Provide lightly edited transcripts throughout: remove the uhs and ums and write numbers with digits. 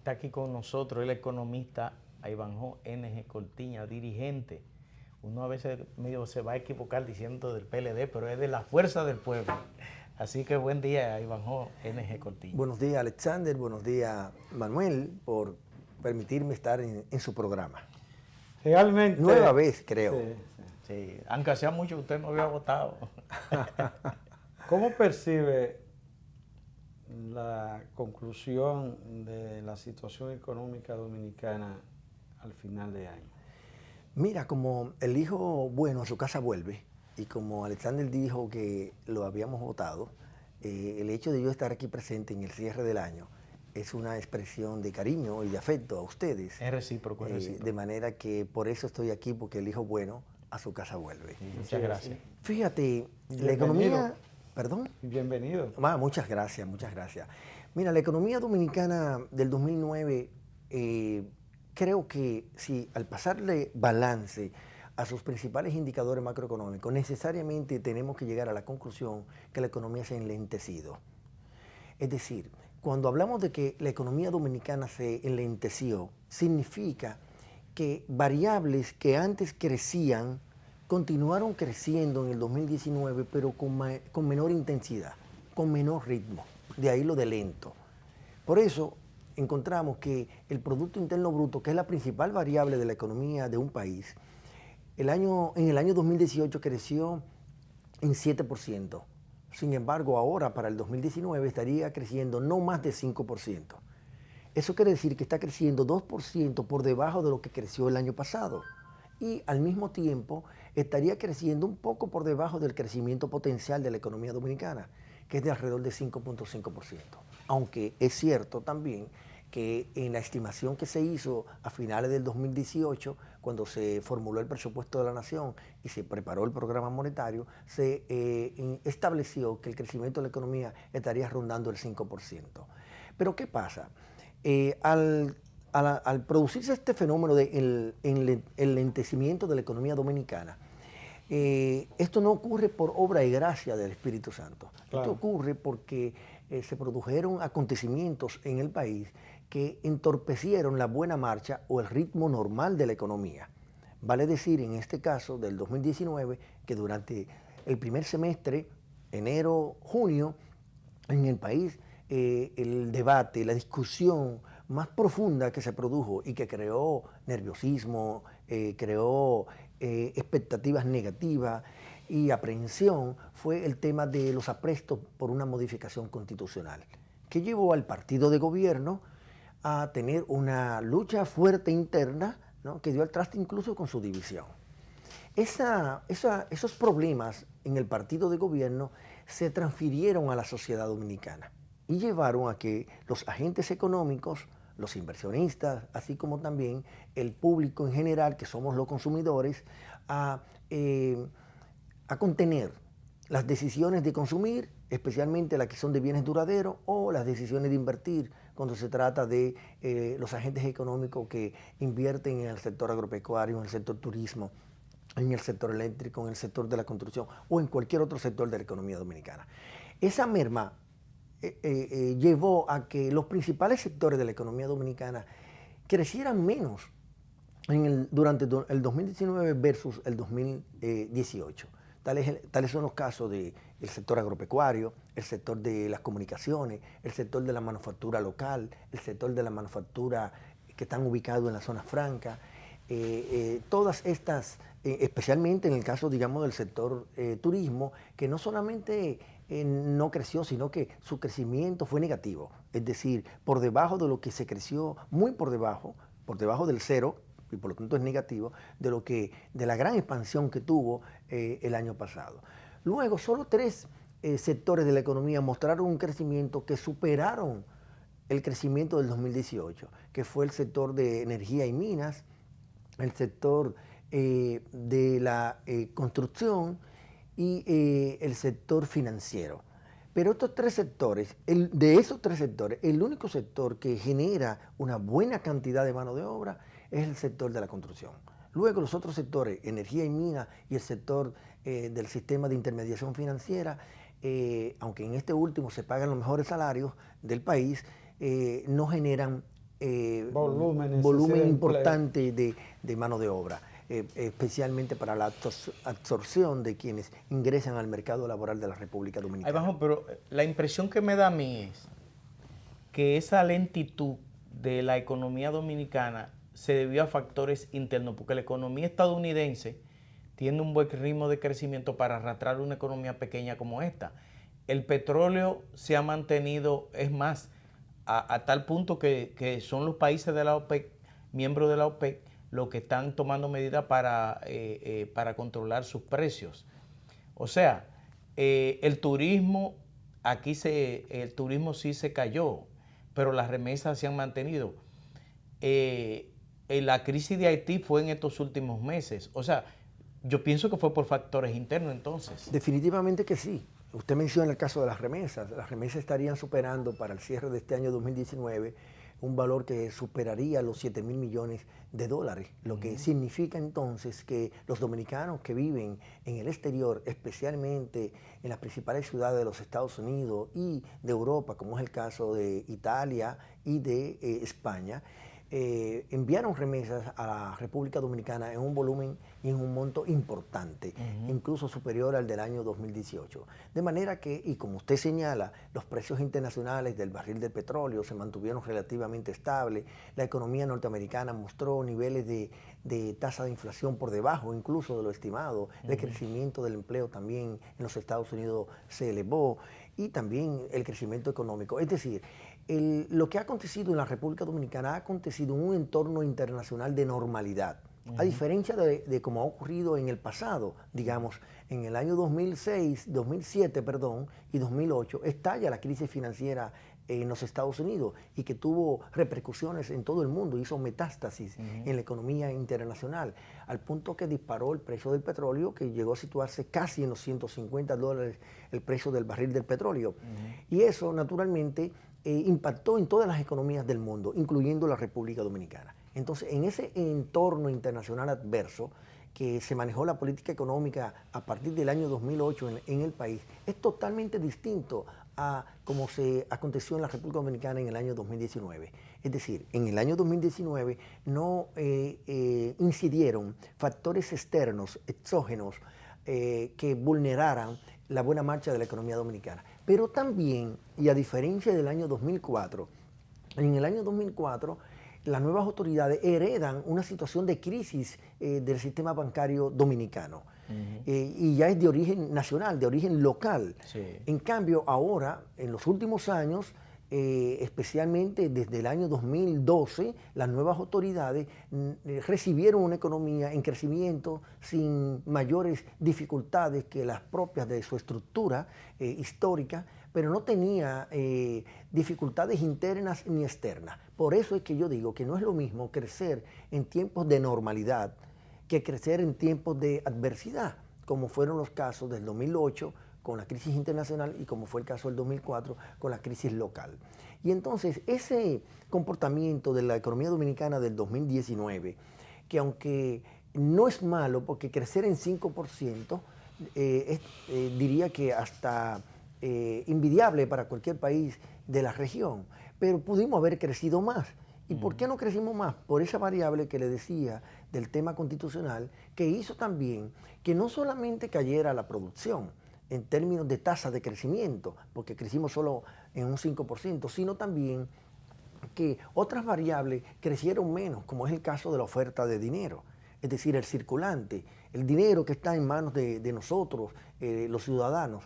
Está aquí con nosotros el economista Ivanhoe N.G. Cortiña, dirigente. Uno a veces medio se va a equivocar diciendo del PLD, pero es de la fuerza del pueblo. Así que buen día, Ivanhoe N.G. Cortiña. Buenos días, Alexander. Buenos días, Manuel, por permitirme estar en su programa. Realmente. Nueva vez, creo. Sí, aunque hacía mucho usted no había votado. ¿Cómo percibe la conclusión de la situación económica dominicana al final de año? Mira, como el hijo bueno a su casa vuelve, y como Alexander dijo que lo habíamos votado, el hecho de yo estar aquí presente en el cierre del año es una expresión de cariño y de afecto a ustedes. Es recíproco, es recíproco. De manera que por eso estoy aquí, porque el hijo bueno a su casa vuelve. Sí, muchas gracias. Fíjate, Bienvenido. la economía... ¿Perdón? Bienvenido. Muchas gracias, muchas gracias. Mira, la economía dominicana del 2009, creo que si al pasarle balance a sus principales indicadores macroeconómicos, necesariamente tenemos que llegar a la conclusión que la economía se ha enlentecido. Es decir, cuando hablamos de que la economía dominicana se enlenteció, significa que variables que antes crecían continuaron creciendo en el 2019, pero con menor intensidad, con menor ritmo. De ahí lo de lento. Por eso encontramos que el Producto Interno Bruto, que es la principal variable de la economía de un país, en el año 2018 creció en 7%. Sin embargo, ahora para el 2019 estaría creciendo no más de 5%. Eso quiere decir que está creciendo 2% por debajo de lo que creció el año pasado. Y al mismo tiempo estaría creciendo un poco por debajo del crecimiento potencial de la economía dominicana, que es de alrededor de 5.5%. Aunque es cierto también que en la estimación que se hizo a finales del 2018, cuando se formuló el presupuesto de la nación y se preparó el programa monetario, se estableció que el crecimiento de la economía estaría rondando el 5%. Pero ¿qué pasa? Al producirse este fenómeno del enlentecimiento de la economía dominicana, esto no ocurre por obra y gracia del Espíritu Santo. Claro. Esto ocurre porque se produjeron acontecimientos en el país que entorpecieron la buena marcha o el ritmo normal de la economía. Vale decir, en este caso del 2019, que durante el primer semestre, enero, junio, en el país, el debate, la discusión más profunda que se produjo y que creó nerviosismo, creó expectativas negativas y aprehensión, fue el tema de los aprestos por una modificación constitucional, que llevó al partido de gobierno a tener una lucha fuerte interna, ¿no?, que dio al traste incluso con su división. Esos problemas en el partido de gobierno se transfirieron a la sociedad dominicana y llevaron a que los agentes económicos, los inversionistas, así como también el público en general, que somos los consumidores, a contener las decisiones de consumir, especialmente las que son de bienes duraderos, o las decisiones de invertir cuando se trata de los agentes económicos que invierten en el sector agropecuario, en el sector turismo, en el sector eléctrico, en el sector de la construcción o en cualquier otro sector de la economía dominicana. Esa merma llevó a que los principales sectores de la economía dominicana crecieran menos durante el 2019 versus el 2018. Tales son los casos del sector agropecuario, el sector de las comunicaciones, el sector de la manufactura local, el sector de la manufactura que están ubicados en la zona franca. Todas estas, especialmente en el caso, digamos, del sector turismo, que no solamente no creció, sino que su crecimiento fue negativo. Es decir, por debajo de lo que se creció, muy por debajo del cero, y por lo tanto es negativo, de la gran expansión que tuvo el año pasado. Luego, solo 3 sectores de la economía mostraron un crecimiento que superaron el crecimiento del 2018, que fue el sector de energía y minas, el sector de la construcción y el sector financiero. Pero estos 3 sectores, de esos 3 sectores, el único sector que genera una buena cantidad de mano de obra es el sector de la construcción. Luego los otros sectores, energía y minas y el sector del sistema de intermediación financiera, aunque en este último se pagan los mejores salarios del país, no generan volúmenes, volumen importante de mano de obra, especialmente para la absorción de quienes ingresan al mercado laboral de la República Dominicana. Ahí bajo, pero la impresión que me da a mí es que esa lentitud de la economía dominicana se debió a factores internos, porque la economía estadounidense tiene un buen ritmo de crecimiento para arrastrar una economía pequeña como esta. El petróleo se ha mantenido, es más, a tal punto que son los países de la OPEC, miembros de la OPEC, los que están tomando medidas para controlar sus precios. O sea, el turismo sí se cayó, pero las remesas se han mantenido. La crisis de Haití fue en estos últimos meses. O sea, yo pienso que fue por factores internos entonces. Definitivamente que sí. Usted menciona el caso de las remesas. Las remesas estarían superando para el cierre de este año 2019 un valor que superaría los 7,000 millones de dólares, lo que significa entonces que los dominicanos que viven en el exterior, especialmente en las principales ciudades de los Estados Unidos y de Europa, como es el caso de Italia y de España, enviaron remesas a la República Dominicana en un volumen y en un monto importante, incluso superior al del año 2018. De manera que, y como usted señala, los precios internacionales del barril de petróleo se mantuvieron relativamente estables, la economía norteamericana mostró niveles de tasa de inflación por debajo incluso de lo estimado, el crecimiento del empleo también en los Estados Unidos se elevó y también el crecimiento económico. Es decir, lo que ha acontecido en la República Dominicana ha acontecido en un entorno internacional de normalidad. A diferencia de como ha ocurrido en el pasado, digamos, en el año 2006, 2007, perdón, y 2008, estalla la crisis financiera en los Estados Unidos y que tuvo repercusiones en todo el mundo, hizo metástasis en la economía internacional, al punto que disparó el precio del petróleo, que llegó a situarse casi en los $150 el precio del barril del petróleo. Y eso, naturalmente, impactó en todas las economías del mundo, incluyendo la República Dominicana. Entonces, en ese entorno internacional adverso que se manejó la política económica a partir del año 2008 en el país, es totalmente distinto a como se aconteció en la República Dominicana en el año 2019. Es decir, en el año 2019 no incidieron factores externos, exógenos, que vulneraran la buena marcha de la economía dominicana. Pero también, y a diferencia del año 2004, en el año 2004 las nuevas autoridades heredan una situación de crisis del sistema bancario dominicano. Y ya es de origen nacional, de origen local. Sí. En cambio, ahora, en los últimos años, especialmente desde el año 2012, las nuevas autoridades recibieron una economía en crecimiento sin mayores dificultades que las propias de su estructura histórica, pero no tenía dificultades internas ni externas. Por eso es que yo digo que no es lo mismo crecer en tiempos de normalidad que crecer en tiempos de adversidad, como fueron los casos del 2008 con la crisis internacional y como fue el caso del 2004 con la crisis local. Y entonces ese comportamiento de la economía dominicana del 2019, que aunque no es malo porque crecer en 5% diría que hasta envidiable para cualquier país de la región, pero pudimos haber crecido más. ¿Y por qué no crecimos más? Por esa variable que le decía del tema constitucional, que hizo también que no solamente cayera la producción en términos de tasa de crecimiento, porque crecimos solo en un 5%, sino también que otras variables crecieron menos, como es el caso de la oferta de dinero, es decir, el circulante, el dinero que está en manos de nosotros, los ciudadanos,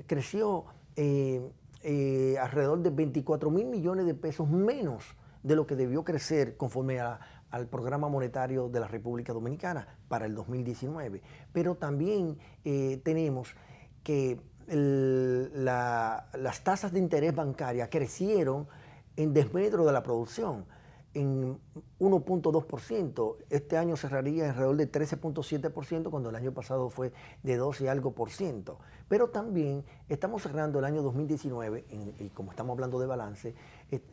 creció alrededor de 24,000 millones de pesos menos de lo que debió crecer conforme al programa monetario de la República Dominicana para el 2019. Pero también tenemos que las tasas de interés bancaria crecieron en desmedro de la producción, en 1.2%. Este año cerraría alrededor de 13.7%, cuando el año pasado fue de 12 y algo por ciento. Pero también estamos cerrando el año 2019, y como estamos hablando de balance,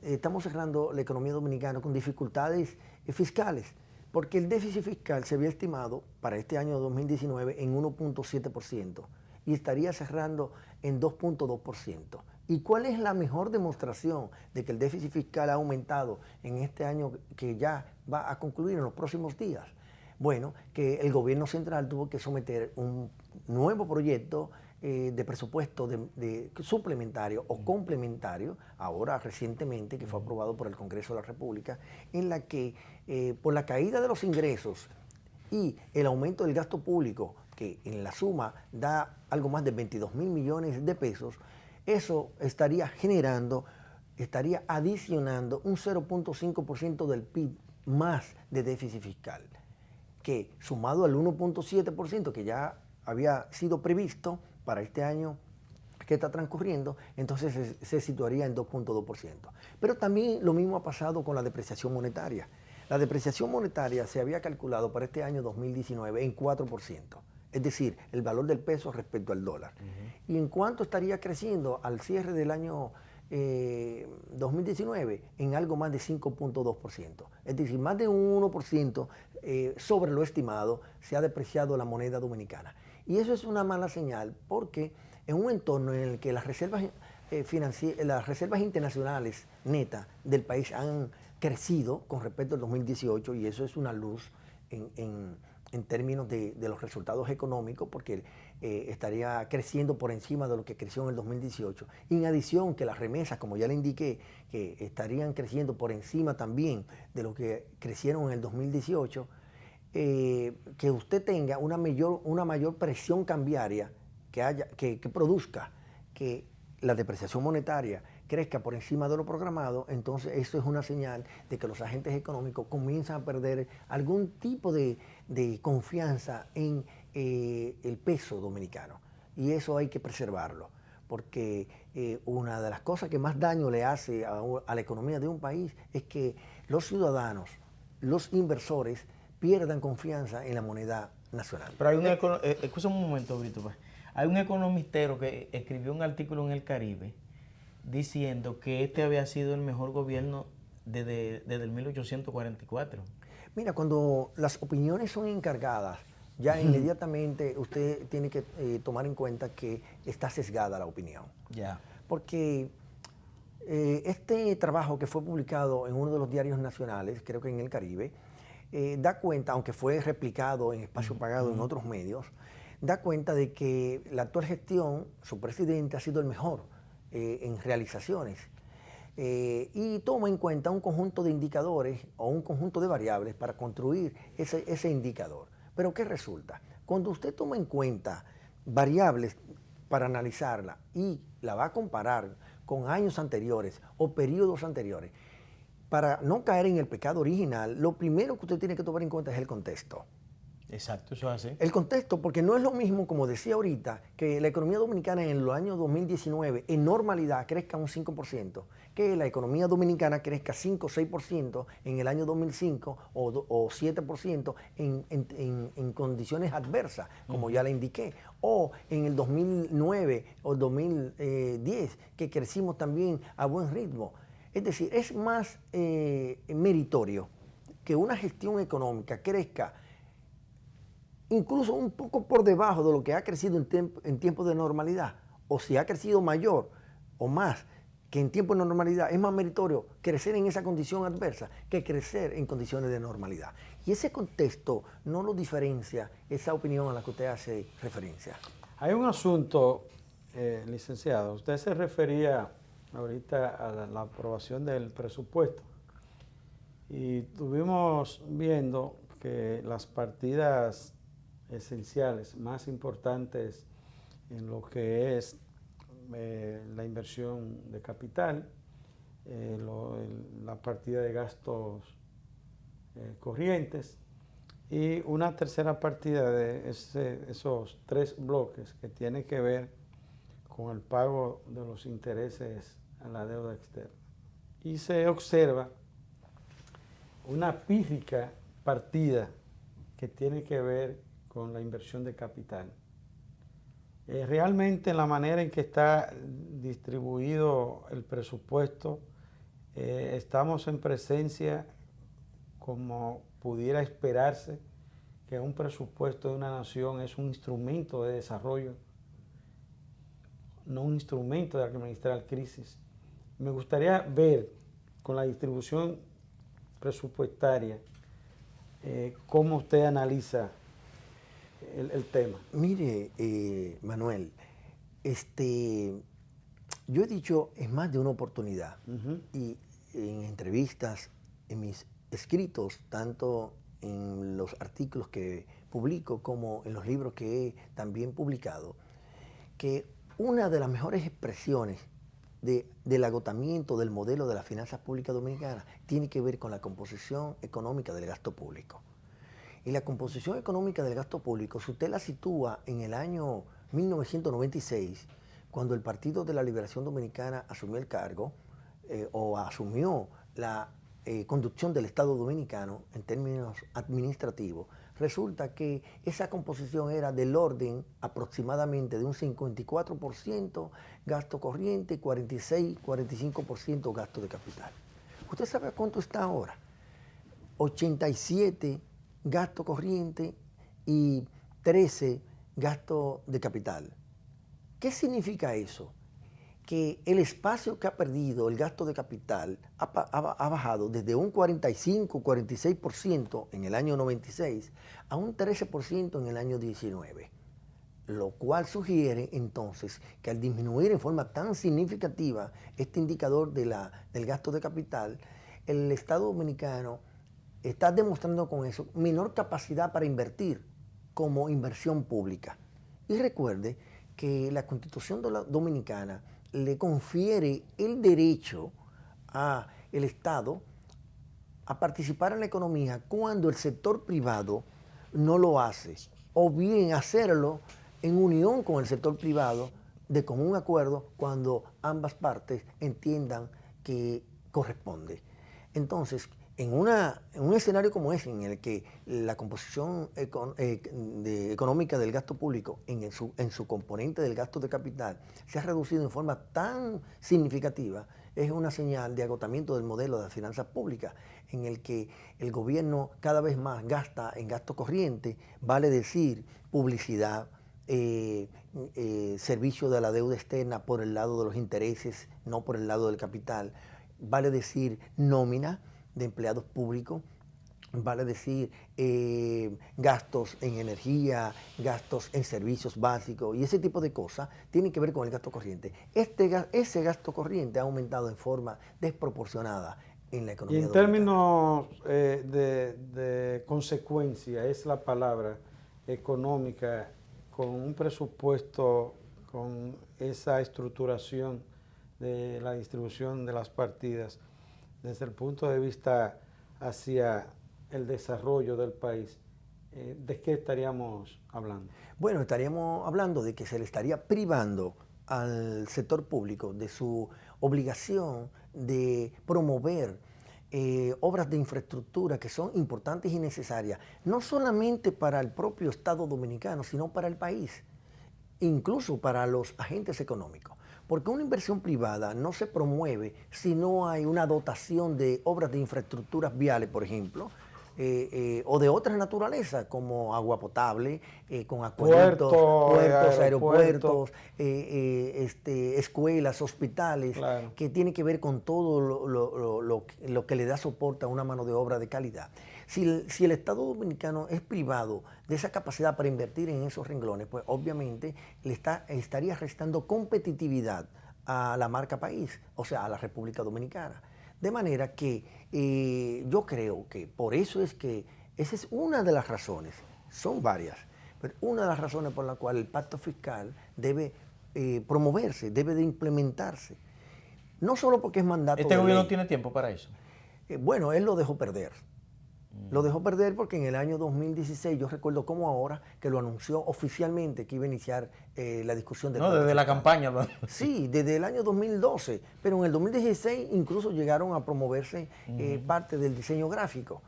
estamos cerrando la economía dominicana con dificultades fiscales, porque el déficit fiscal se había estimado para este año 2019 en 1.7% y estaría cerrando en 2.2%. ¿Y cuál es la mejor demostración de que el déficit fiscal ha aumentado en este año que ya va a concluir en los próximos días? Bueno, que el gobierno central tuvo que someter un nuevo proyecto de presupuesto suplementario o complementario, ahora recientemente, que fue aprobado por el Congreso de la República, en la que por la caída de los ingresos y el aumento del gasto público, que en la suma da algo más de 22.000 millones de pesos, eso estaría adicionando un 0.5% del PIB más de déficit fiscal, que sumado al 1.7% que ya había sido previsto para este año que está transcurriendo, entonces se situaría en 2.2%. Pero también lo mismo ha pasado con la depreciación monetaria. La depreciación monetaria se había calculado para este año 2019 en 4%, es decir, el valor del peso respecto al dólar. ¿Y en cuánto estaría creciendo al cierre del año 2019? En algo más de 5.2%. Es decir, más de un 1% sobre lo estimado se ha depreciado la moneda dominicana. Y eso es una mala señal porque en un entorno en el que las reservas internacionales netas del país han crecido con respecto al 2018, y eso es una luz en términos de los resultados económicos, porque estaría creciendo por encima de lo que creció en el 2018. Y en adición que las remesas, como ya le indiqué, que estarían creciendo por encima también de lo que crecieron en el 2018, que usted tenga una mayor presión cambiaria que produzca que la depreciación monetaria crezca por encima de lo programado, entonces eso es una señal de que los agentes económicos comienzan a perder algún tipo de confianza en el peso dominicano. Y eso hay que preservarlo, porque una de las cosas que más daño le hace a la economía de un país es que los ciudadanos, los inversores, pierdan confianza en la moneda nacional. Pero hay un escúchame un momento, Brito. Hay un economistero que escribió un artículo en El Caribe diciendo que este había sido el mejor gobierno desde el 1844. Mira, cuando las opiniones son encargadas, ya inmediatamente usted tiene que tomar en cuenta que está sesgada la opinión. Ya. Porque este trabajo que fue publicado en uno de los diarios nacionales, creo que en El Caribe, da cuenta, aunque fue replicado en espacio pagado en otros medios, da cuenta de que la actual gestión, su presidente ha sido el mejor en realizaciones. Y toma en cuenta un conjunto de indicadores o un conjunto de variables para construir ese indicador. Pero ¿qué resulta? Cuando usted toma en cuenta variables para analizarla y la va a comparar con años anteriores o periodos anteriores, para no caer en el pecado original, lo primero que usted tiene que tomar en cuenta es el contexto. Exacto, eso es así. El contexto, porque no es lo mismo, como decía ahorita, que la economía dominicana en los años 2019 en normalidad crezca un 5%, que la economía dominicana crezca 5 o 6% en el año 2005 o 7% en condiciones adversas, como ya le indiqué, o en el 2009 o 2010, que crecimos también a buen ritmo. Es decir, es más meritorio que una gestión económica crezca incluso un poco por debajo de lo que ha crecido en tiempos de normalidad, o si ha crecido mayor o más que en tiempos de normalidad, es más meritorio crecer en esa condición adversa que crecer en condiciones de normalidad. Y ese contexto no lo diferencia esa opinión a la que usted hace referencia. Hay un asunto, licenciado, usted se refería ahorita a la aprobación del presupuesto y estuvimos viendo que las partidas esenciales, más importantes en lo que es la inversión de capital, la partida de gastos corrientes y una tercera partida de esos tres bloques que tiene que ver con el pago de los intereses a la deuda externa. Y se observa una pírrica partida que tiene que ver con la inversión de capital. Realmente la manera en que está distribuido el presupuesto, estamos en presencia, como pudiera esperarse, que un presupuesto de una nación es un instrumento de desarrollo no un instrumento de administrar crisis. Me gustaría ver con la distribución presupuestaria cómo usted analiza el tema. Mire, Manuel, yo he dicho en más de una oportunidad y en entrevistas, en mis escritos, tanto en los artículos que publico como en los libros que he también publicado, que una de las mejores expresiones del agotamiento del modelo de las finanzas públicas dominicanas tiene que ver con la composición económica del gasto público. Y la composición económica del gasto público, si usted la sitúa en el año 1996, cuando el Partido de la Liberación Dominicana asumió el cargo o asumió la conducción del Estado Dominicano en términos administrativos, resulta que esa composición era del orden aproximadamente de un 54% gasto corriente y 46-45% gasto de capital. ¿Usted sabe cuánto está ahora? 87 gasto corriente y 13 gasto de capital. ¿Qué significa eso? Que el espacio que ha perdido el gasto de capital ha bajado desde un 45-46% en el año 96 a un 13% en el año 19, lo cual sugiere entonces que al disminuir en forma tan significativa este indicador del gasto de capital, el Estado Dominicano está demostrando con eso menor capacidad para invertir como inversión pública. Y recuerde que la Constitución Dominicana le confiere el derecho al Estado a participar en la economía cuando el sector privado no lo hace, o bien hacerlo en unión con el sector privado de común acuerdo cuando ambas partes entiendan que corresponde. Entonces, en un escenario como ese, en el que la composición económica del gasto público en su componente del gasto de capital se ha reducido en forma tan significativa, es una señal de agotamiento del modelo de las finanzas públicas, en el que el gobierno cada vez más gasta en gasto corriente, vale decir publicidad, servicio de la deuda externa por el lado de los intereses, no por el lado del capital, vale decir nómina de empleados públicos, vale decir gastos en energía, gastos en servicios básicos y ese tipo de cosas tienen que ver con el gasto corriente. Ese gasto corriente ha aumentado en forma desproporcionada en la economía Y en dominicana. términos de consecuencia, es la palabra económica, con un presupuesto, con esa estructuración de la distribución de las partidas, desde el punto de vista hacia el desarrollo del país, ¿de qué estaríamos hablando? Bueno, estaríamos hablando de que se le estaría privando al sector público de su obligación de promover obras de infraestructura que son importantes y necesarias, no solamente para el propio Estado dominicano, sino para el país, incluso para los agentes económicos. Porque una inversión privada no se promueve si no hay una dotación de obras de infraestructuras viales, por ejemplo, o de otras naturalezas, como agua potable, con acueductos, puertos, aeropuertos, escuelas, hospitales, claro, que tiene que ver con todo lo que le da soporte a una mano de obra de calidad. Si el Estado Dominicano es privado de esa capacidad para invertir en esos renglones, pues obviamente le estaría restando competitividad a la marca país, o sea, a la República Dominicana. De manera que yo creo que por eso es que esa es una de las razones, son varias, pero una de las razones por la cual el pacto fiscal debe promoverse, debe de implementarse. No solo porque es mandato de ley. ¿Este gobierno tiene tiempo para eso? Bueno, él lo dejó perder. Lo dejó perder porque en el año 2016, yo recuerdo como ahora, que lo anunció oficialmente que iba a iniciar la discusión del No, desde la campaña. Sí, desde el año 2012, pero en el 2016 incluso llegaron a promoverse parte del diseño gráfico.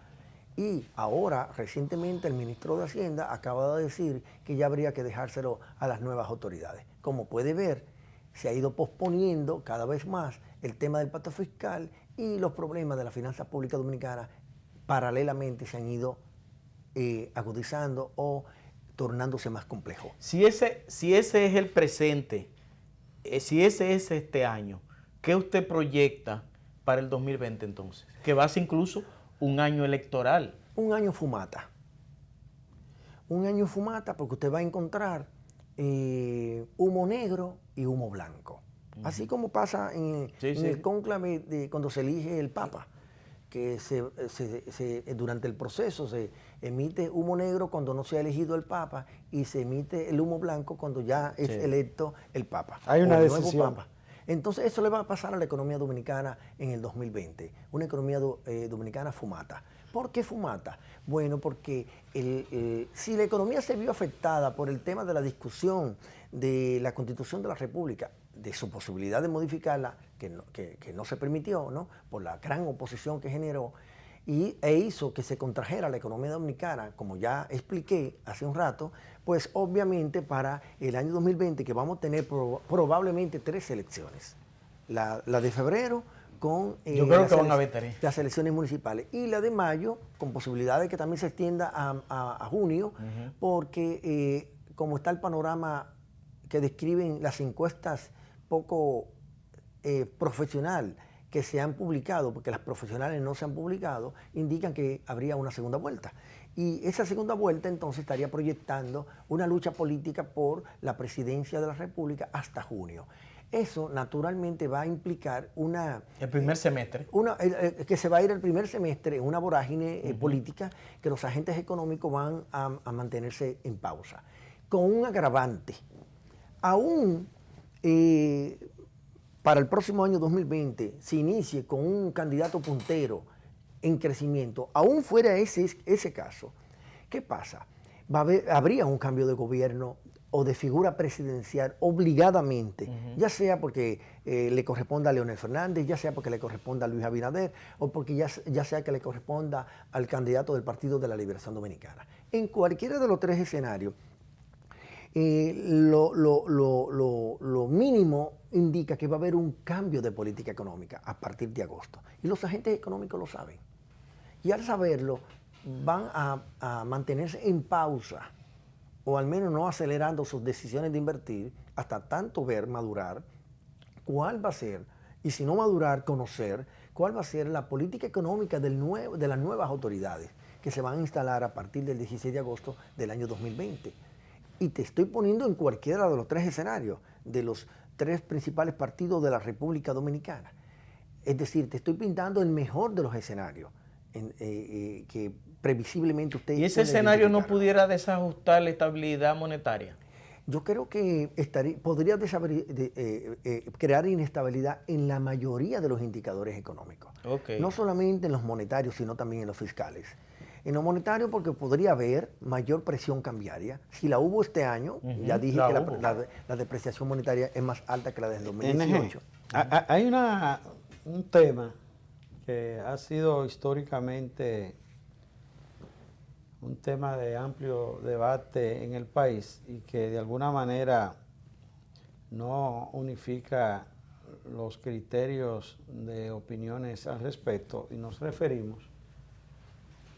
Y ahora, recientemente, el ministro de Hacienda acaba de decir que ya habría que dejárselo a las nuevas autoridades. Como puede ver, se ha ido posponiendo cada vez más el tema del pacto fiscal y los problemas de la finanza pública dominicana paralelamente se han ido agudizando o tornándose más complejos. Si ese es el presente, Si ese es este año, ¿qué usted proyecta para el 2020 entonces? Que va a ser incluso un año electoral. Un año fumata. Un año fumata porque usted va a encontrar humo negro y humo blanco. Así como pasa en el cónclave cuando se elige el Papa, que durante el proceso se emite humo negro cuando no se ha elegido el Papa y se emite el humo blanco cuando ya es electo el Papa. Hay una decisión. decisión. Papa. Entonces eso le va a pasar a la economía dominicana en el 2020, una economía dominicana fumata. ¿Por qué fumata? Bueno, porque si la economía se vio afectada por el tema de la discusión de la Constitución de la República, de su posibilidad de modificarla, que no se permitió, ¿no?, por la gran oposición que generó, e hizo que se contrajera la economía dominicana, como ya expliqué hace un rato, pues obviamente para el año 2020, que vamos a tener probablemente 3 elecciones. La de febrero, con yo creo que van a haber 3. Las elecciones municipales, y la de mayo, con posibilidad de que también se extienda a junio, porque como está el panorama que describen las encuestas poco profesional que se han publicado, porque las profesionales no se han publicado, indican que habría una segunda vuelta. Y esa segunda vuelta entonces estaría proyectando una lucha política por la presidencia de la República hasta junio. Eso naturalmente va a implicar el primer semestre. Que se va a ir el primer semestre en una vorágine política que los agentes económicos van a mantenerse en pausa. Con un agravante. Aún para el próximo año 2020 se inicie con un candidato puntero en crecimiento, aún fuera ese caso, ¿qué pasa? Habría un cambio de gobierno o de figura presidencial obligadamente, ya sea porque le corresponda a Leonel Fernández, ya sea porque le corresponda a Luis Abinader, o porque ya sea que le corresponda al candidato del Partido de la Liberación Dominicana. En cualquiera de los 3 escenarios, lo mínimo indica que va a haber un cambio de política económica a partir de agosto. Y los agentes económicos lo saben. Y al saberlo, van a mantenerse en pausa, o al menos no acelerando sus decisiones de invertir, hasta tanto ver madurar cuál va a ser, y si no madurar, conocer cuál va a ser la política económica de las nuevas autoridades que se van a instalar a partir del 16 de agosto del año 2020. Y te estoy poniendo en cualquiera de los 3 escenarios de los 3 principales partidos de la República Dominicana. Es decir, te estoy pintando el mejor de los escenarios que previsiblemente usted... ¿Y ese escenario no pudiera desajustar la estabilidad monetaria? Yo creo que podría crear inestabilidad en la mayoría de los indicadores económicos. No solamente en los monetarios, sino también en los fiscales. En lo monetario, porque podría haber mayor presión cambiaria. Si la hubo este año, ya dije que la depreciación monetaria es más alta que la del 2018. Hay un tema que ha sido históricamente un tema de amplio debate en el país y que de alguna manera no unifica los criterios de opiniones al respecto, y nos referimos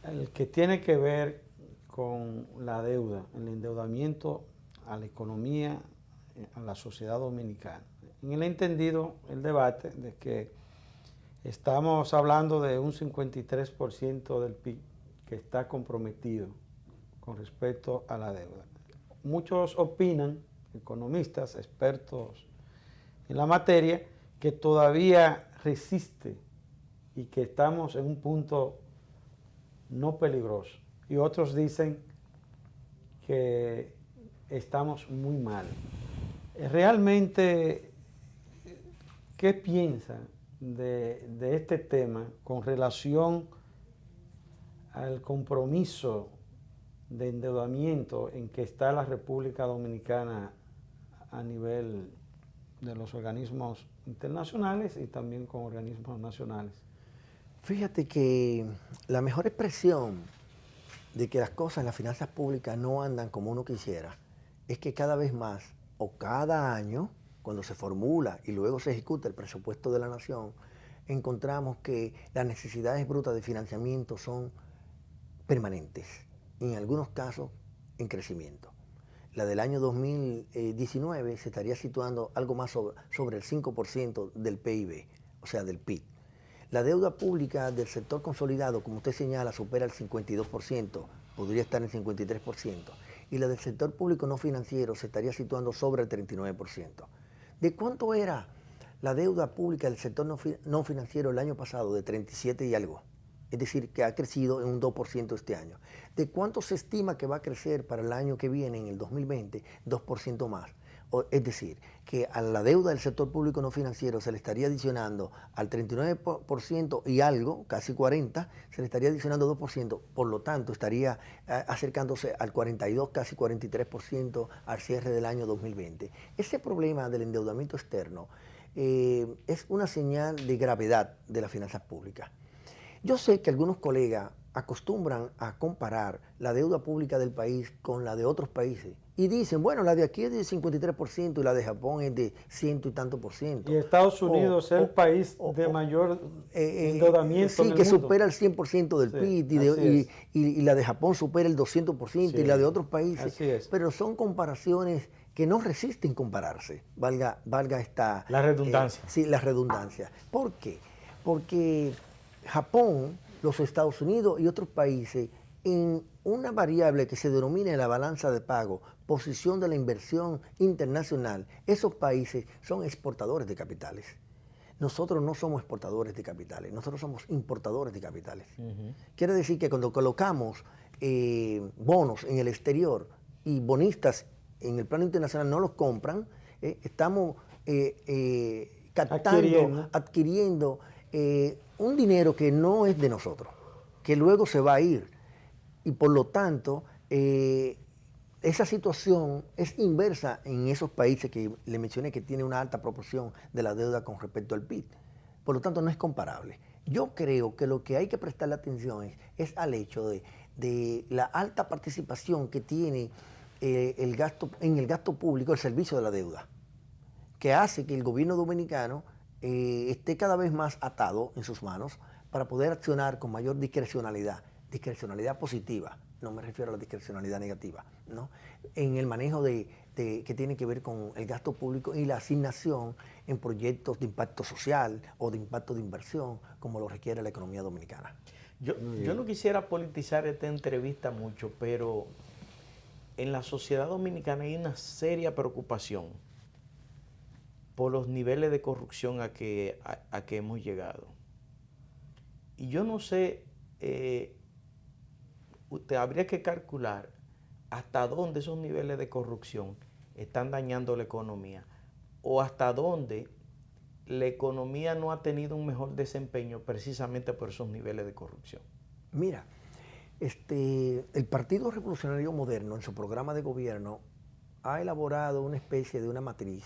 al que tiene que ver con la deuda, el endeudamiento a la economía, a la sociedad dominicana. En el entendido, el debate de que estamos hablando de un 53% del PIB que está comprometido con respecto a la deuda. Muchos opinan, economistas, expertos en la materia, que todavía resiste y que estamos en un punto no peligroso. Y otros dicen que estamos muy mal. Realmente, ¿qué piensan de este tema con relación al compromiso de endeudamiento en que está la República Dominicana a nivel de los organismos internacionales y también con organismos nacionales? Fíjate que la mejor expresión de que las cosas en las finanzas públicas no andan como uno quisiera es que cada vez más, o cada año, cuando se formula y luego se ejecuta el presupuesto de la nación, encontramos que las necesidades brutas de financiamiento son permanentes, y en algunos casos en crecimiento. la del año 2019 se estaría situando algo más sobre el 5% del PIB, o sea, del PIB. La deuda pública del sector consolidado, como usted señala, supera el 52%, podría estar en el 53%, y la del sector público no financiero se estaría situando sobre el 39%. ¿De cuánto era la deuda pública del sector no financiero el año pasado? De 37 y algo. Es decir, que ha crecido en un 2% este año. ¿De cuánto se estima que va a crecer para el año que viene, en el 2020? 2% más. Es decir, que a la deuda del sector público no financiero se le estaría adicionando al 39% y algo, casi 40%, se le estaría adicionando 2%, por lo tanto estaría acercándose al 42, casi 43% al cierre del año 2020. Ese problema del endeudamiento externo es una señal de gravedad de las finanzas públicas. Yo sé que algunos colegas acostumbran a comparar la deuda pública del país con la de otros países y dicen, bueno, la de aquí es de 53% y la de Japón es de 100 y tanto por ciento. Y Estados Unidos es el país de mayor endeudamiento sí, en el que mundo. supera el 100% del PIB y la de Japón supera el 200% y la de otros países. Así es. Pero son comparaciones que no resisten compararse, valga esta... La redundancia. Sí, la redundancia. ¿Por qué? Porque Japón, los Estados Unidos y otros países, en una variable que se denomina en la balanza de pago, posición de la inversión internacional, esos países son exportadores de capitales. Nosotros no somos exportadores de capitales, nosotros somos importadores de capitales. Quiere decir que cuando colocamos bonos en el exterior y bonistas en el plano internacional no los compran, estamos captando, adquiriendo un dinero que no es de nosotros, que luego se va a ir. Y por lo tanto, esa situación es inversa en esos países que le mencioné que tienen una alta proporción de la deuda con respecto al PIB. Por lo tanto, no es comparable. Yo creo que lo que hay que prestarle atención es al hecho de la alta participación que tiene en el gasto público, el servicio de la deuda, que hace que el gobierno dominicano esté cada vez más atado en sus manos para poder accionar con mayor discrecionalidad positiva, no me refiero a la discrecionalidad negativa, ¿no? En el manejo que tiene que ver con el gasto público y la asignación en proyectos de impacto social o de impacto de inversión, como lo requiere la economía dominicana. Yo no quisiera politizar esta entrevista mucho, pero en la sociedad dominicana hay una seria preocupación por los niveles de corrupción a que hemos llegado. Y yo no sé, usted habría que calcular hasta dónde esos niveles de corrupción están dañando la economía o hasta dónde la economía no ha tenido un mejor desempeño precisamente por esos niveles de corrupción. Mira, el Partido Revolucionario Moderno en su programa de gobierno ha elaborado una especie de una matriz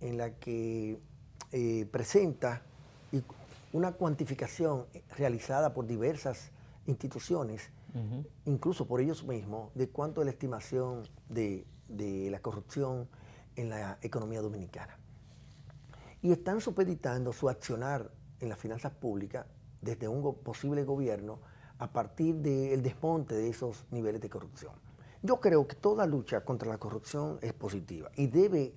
en la que presenta una cuantificación realizada por diversas instituciones, incluso por ellos mismos, de cuánto es la estimación de la corrupción en la economía dominicana. Y están supeditando su accionar en las finanzas públicas desde un posible gobierno a partir del desmonte de esos niveles de corrupción. Yo creo que toda lucha contra la corrupción es positiva y debe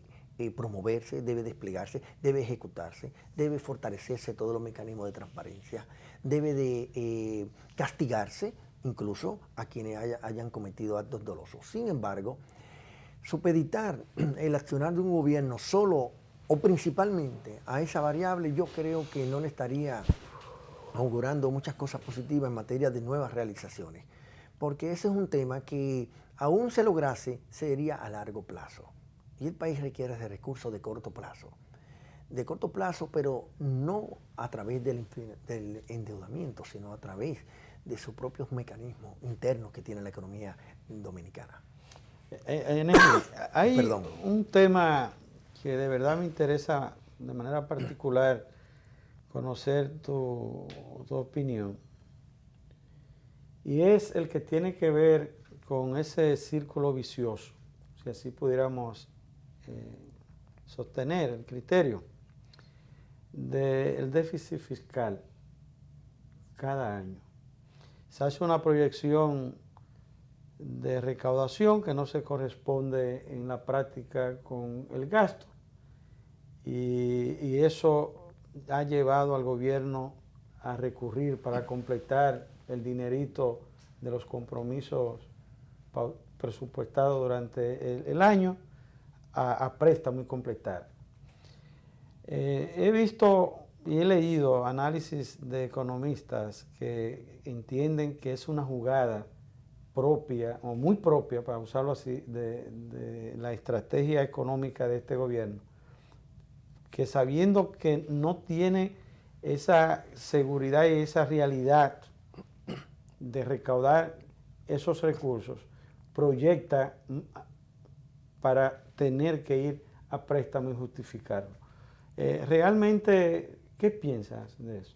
promoverse, debe desplegarse, debe ejecutarse, debe fortalecerse todos los mecanismos de transparencia, debe de castigarse incluso a quienes hayan cometido actos dolosos. Sin embargo, supeditar el accionar de un gobierno solo o principalmente a esa variable, yo creo que no le estaría augurando muchas cosas positivas en materia de nuevas realizaciones, porque ese es un tema que aún se lograse sería a largo plazo. Y el país requiere de recursos de corto plazo, pero no a través del endeudamiento, sino a través de sus propios mecanismos internos que tiene la economía dominicana. Hay un tema que de verdad me interesa de manera particular conocer tu opinión, y es el que tiene que ver con ese círculo vicioso, si así pudiéramos sostener el criterio del déficit fiscal cada año. Se hace una proyección de recaudación que no se corresponde en la práctica con el gasto. Y eso ha llevado al gobierno a recurrir para completar el dinerito de los compromisos presupuestados durante el año a préstamo y completar. He visto y he leído análisis de economistas que entienden que es una jugada propia, o muy propia, para usarlo así, de la estrategia económica de este gobierno, que sabiendo que no tiene esa seguridad y esa realidad de recaudar esos recursos, proyecta para tener que ir a préstamo y justificarlo. Realmente, ¿qué piensas de eso?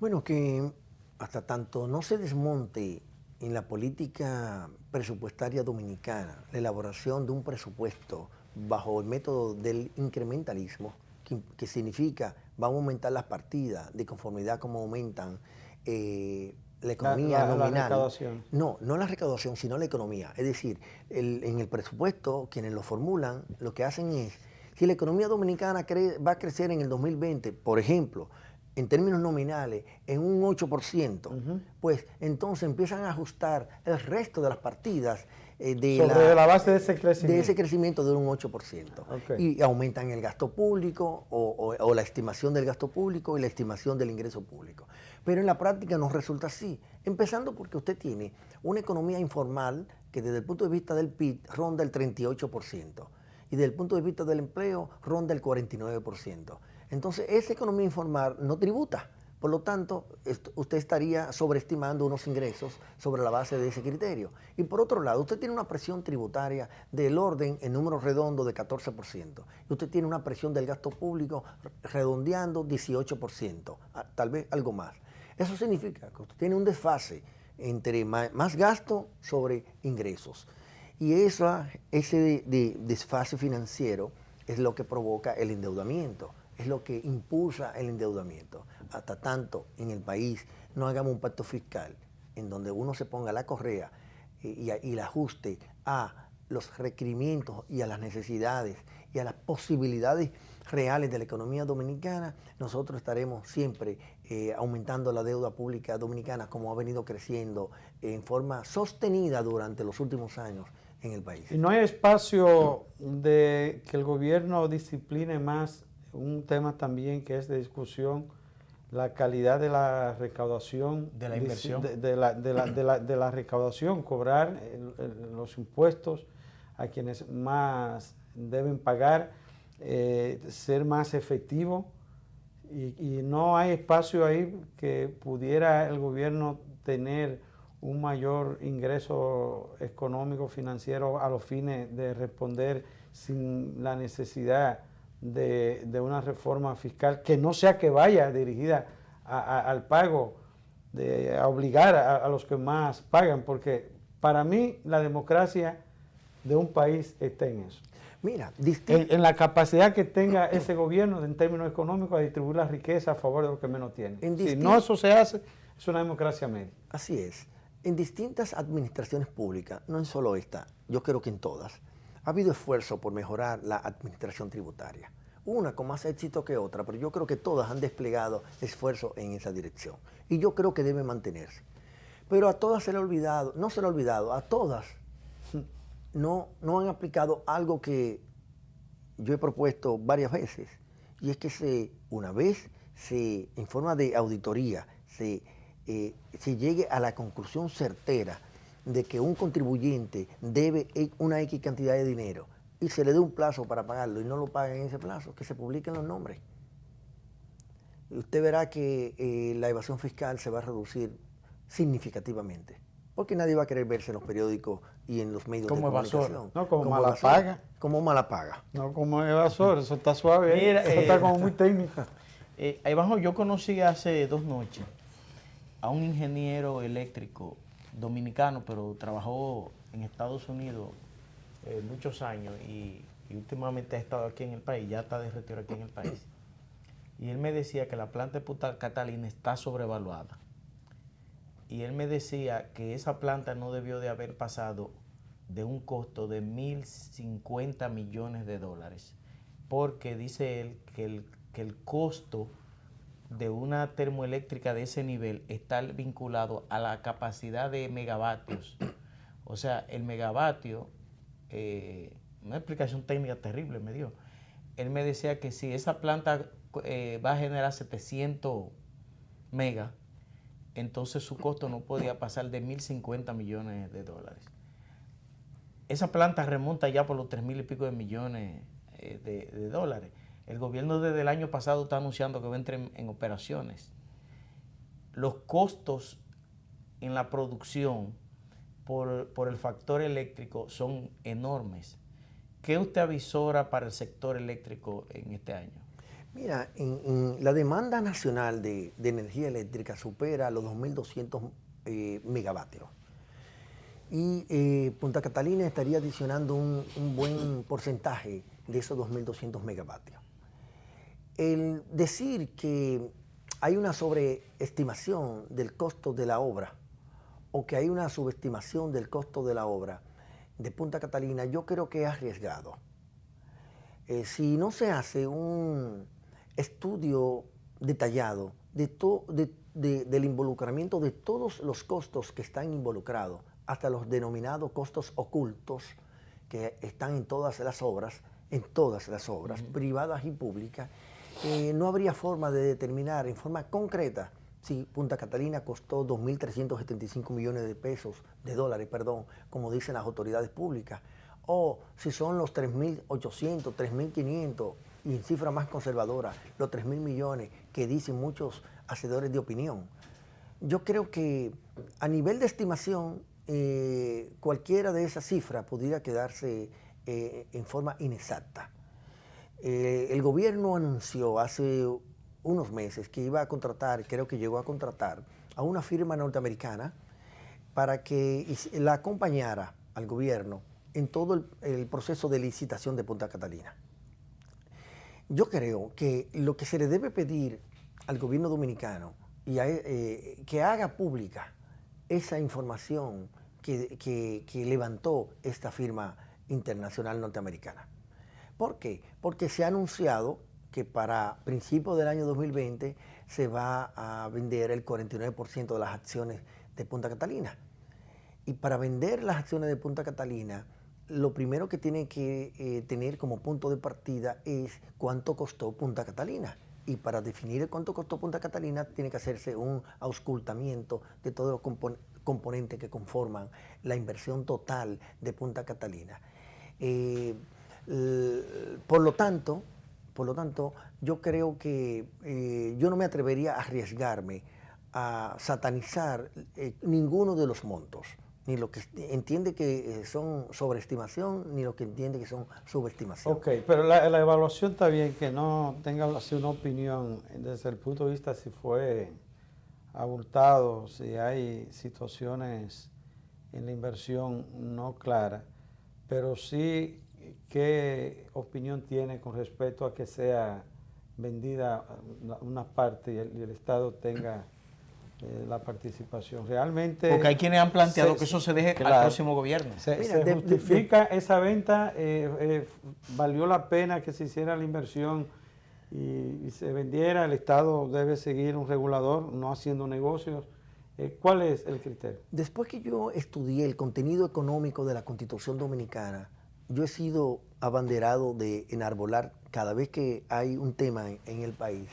Bueno, que hasta tanto no se desmonte en la política presupuestaria dominicana la elaboración de un presupuesto bajo el método del incrementalismo, que significa vamos a aumentar las partidas de conformidad como aumentan la economía nominal. La recaudación. No la recaudación, sino la economía. Es decir, en el presupuesto, quienes lo formulan, lo que hacen es, si la economía dominicana va a crecer en el 2020, por ejemplo, en términos nominales, en un 8%, pues entonces empiezan a ajustar el resto de las partidas sobre la base de ese crecimiento. De ese crecimiento de un 8%. Okay. Y aumentan el gasto público o la estimación del gasto público y la estimación del ingreso público. Pero en la práctica no resulta así. Empezando porque usted tiene una economía informal que desde el punto de vista del PIB ronda el 38%. Y desde el punto de vista del empleo ronda el 49%. Entonces, esa economía informal no tributa. Por lo tanto, usted estaría sobreestimando unos ingresos sobre la base de ese criterio. Y por otro lado, usted tiene una presión tributaria del orden en números redondos de 14%. Y usted tiene una presión del gasto público redondeando 18%, tal vez algo más. Eso significa que usted tiene un desfase entre más gasto sobre ingresos. Y ese desfase financiero es lo que provoca el endeudamiento. Es lo que impulsa el endeudamiento. Hasta tanto en el país no hagamos un pacto fiscal en donde uno se ponga la correa y el ajuste a los requerimientos y a las necesidades y a las posibilidades reales de la economía dominicana, nosotros estaremos siempre aumentando la deuda pública dominicana como ha venido creciendo en forma sostenida durante los últimos años en el país. ¿Y no hay espacio de que el gobierno discipline más un tema también que es de discusión, la calidad de la recaudación, de la inversión, de la recaudación, cobrar los impuestos a quienes más deben pagar, ser más efectivo y no hay espacio ahí que pudiera el gobierno tener un mayor ingreso económico, financiero a los fines de responder sin la necesidad de una reforma fiscal que no sea que vaya dirigida al pago, a obligar a los que más pagan, porque para mí la democracia de un país está en eso. Mira, en la capacidad que tenga ese gobierno en términos económicos a distribuir la riqueza a favor de los que menos tienen. Si no eso se hace, es una democracia media. Así es. En distintas administraciones públicas, no en solo esta, yo creo que en todas, ha habido esfuerzo por mejorar la administración tributaria. Una con más éxito que otra, pero yo creo que todas han desplegado esfuerzo en esa dirección. Y yo creo que debe mantenerse. Pero a todas se le ha olvidado, no se le ha olvidado, a todas no han aplicado algo que yo he propuesto varias veces. Y es que una vez en forma de auditoría, se llegue a la conclusión certera de que un contribuyente debe una X cantidad de dinero y se le dé un plazo para pagarlo y no lo paga en ese plazo, que se publiquen los nombres. Y usted verá que la evasión fiscal se va a reducir significativamente, porque nadie va a querer verse en los periódicos y en los medios de comunicación. No, como mala paga. Como mala paga. No, como evasor, eso está suave. Mira, eso está como muy técnico. Ahí abajo yo conocí hace 2 noches a un ingeniero eléctrico dominicano, pero trabajó en Estados Unidos muchos años y últimamente ha estado aquí en el país, ya está de retiro aquí en el país. Y él me decía que la planta de Punta Catalina está sobrevaluada y él me decía que esa planta no debió de haber pasado de un costo de 1.050 millones de dólares, porque dice él que el costo de una termoeléctrica de ese nivel está vinculado a la capacidad de megavatios. O sea, el megavatio, una explicación técnica terrible me dio. Él me decía que si esa planta va a generar 700 megas, entonces su costo no podía pasar de 1.050 millones de dólares. Esa planta remonta ya por los 3.000 y pico de millones de dólares. El gobierno desde el año pasado está anunciando que va a entrar en operaciones. Los costos en la producción por el factor eléctrico son enormes. ¿Qué usted avisora para el sector eléctrico en este año? Mira, la demanda nacional de energía eléctrica supera los 2.200 megavatios. Y Punta Catalina estaría adicionando un buen porcentaje de esos 2.200 megavatios. El decir que hay una sobreestimación del costo de la obra o que hay una subestimación del costo de la obra de Punta Catalina, yo creo que es arriesgado. Si no se hace un estudio detallado del involucramiento de todos los costos que están involucrados, hasta los denominados costos ocultos que están en todas las obras, privadas y públicas, no habría forma de determinar en forma concreta si Punta Catalina costó 2.375 millones de dólares, como dicen las autoridades públicas, o si son los 3.800, 3.500 y en cifra más conservadora, los 3.000 millones que dicen muchos hacedores de opinión. Yo creo que a nivel de estimación, cualquiera de esas cifras pudiera quedarse en forma inexacta. El gobierno anunció hace unos meses que iba a contratar, creo que llegó a contratar, a una firma norteamericana para que la acompañara al gobierno en todo el proceso de licitación de Punta Catalina. Yo creo que lo que se le debe pedir al gobierno dominicano y que haga pública esa información que levantó esta firma internacional norteamericana. ¿Por qué? Porque se ha anunciado que para principios del año 2020 se va a vender el 49% de las acciones de Punta Catalina. Y para vender las acciones de Punta Catalina, lo primero que tiene que tener como punto de partida es cuánto costó Punta Catalina. Y para definir cuánto costó Punta Catalina, tiene que hacerse un auscultamiento de todos los componentes que conforman la inversión total de Punta Catalina. Por lo tanto, yo creo que yo no me atrevería a arriesgarme a satanizar ninguno de los montos, ni lo que entiende que son sobreestimación, ni lo que entiende que son subestimación. Ok, pero la evaluación está bien, que no tenga así una opinión desde el punto de vista si fue abultado, si hay situaciones en la inversión no claras, pero sí qué opinión tiene con respecto a que sea vendida una parte y el Estado tenga la participación. Realmente... Porque hay quienes han planteado que eso se deje al próximo gobierno. Se justifica esa venta, valió la pena que se hiciera la inversión y se vendiera, el Estado debe seguir un regulador, no haciendo negocios. ¿Cuál es el criterio? Después que yo estudié el contenido económico de la Constitución Dominicana, yo he sido abanderado de enarbolar cada vez que hay un tema en el país,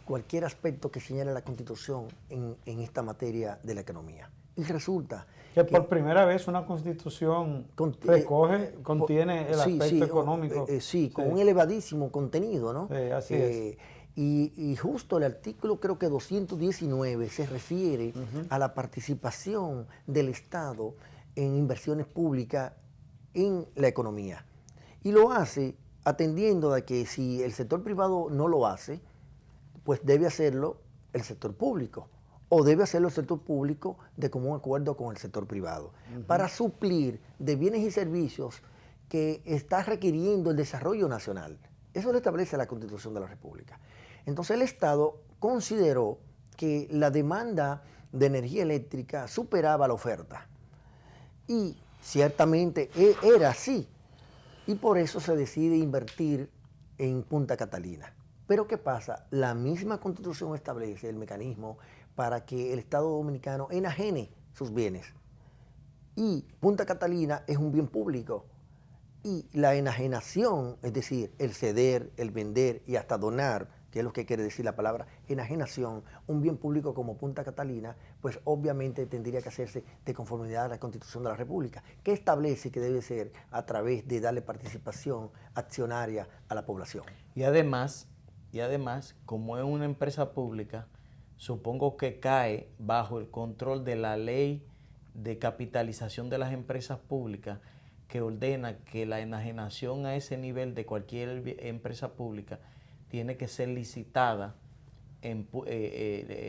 cualquier aspecto que señale la Constitución en esta materia de la economía. Y resulta que por primera vez una Constitución contiene el aspecto económico. Con un elevadísimo contenido, ¿no? Así es. Y justo el artículo, creo que 219, se refiere a la participación del Estado en inversiones públicas en la economía. Y lo hace atendiendo a que si el sector privado no lo hace, pues debe hacerlo el sector público, o debe hacerlo el sector público de común acuerdo con el sector privado, para suplir de bienes y servicios que está requiriendo el desarrollo nacional. Eso lo establece la Constitución de la República. Entonces el Estado consideró que la demanda de energía eléctrica superaba la oferta. Y ciertamente era así. Y por eso se decide invertir en Punta Catalina. Pero ¿qué pasa? La misma Constitución establece el mecanismo para que el Estado Dominicano enajene sus bienes. Y Punta Catalina es un bien público. Y la enajenación, es decir, el ceder, el vender y hasta donar, que es lo que quiere decir la palabra enajenación, un bien público como Punta Catalina, pues obviamente tendría que hacerse de conformidad a la Constitución de la República, que establece que debe ser a través de darle participación accionaria a la población. Y además, como es una empresa pública, supongo que cae bajo el control de la ley de capitalización de las empresas públicas, que ordena que la enajenación a ese nivel de cualquier empresa pública tiene que ser licitada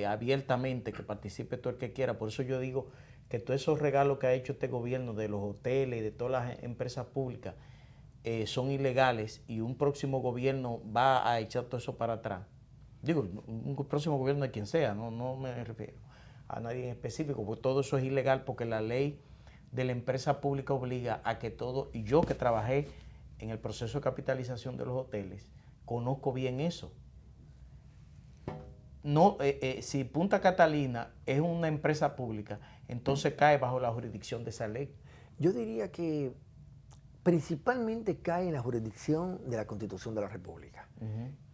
abiertamente, que participe todo el que quiera. Por eso yo digo que todos esos regalos que ha hecho este gobierno de los hoteles y de todas las empresas públicas son ilegales, y un próximo gobierno va a echar todo eso para atrás. Digo, un próximo gobierno de quien sea, no me refiero a nadie en específico, porque todo eso es ilegal, porque la ley de la empresa pública obliga a que todo, y yo que trabajé en el proceso de capitalización de los hoteles, conozco bien eso. No, si Punta Catalina es una empresa pública, entonces cae bajo la jurisdicción de esa ley. Yo diría que principalmente cae en la jurisdicción de la Constitución de la República,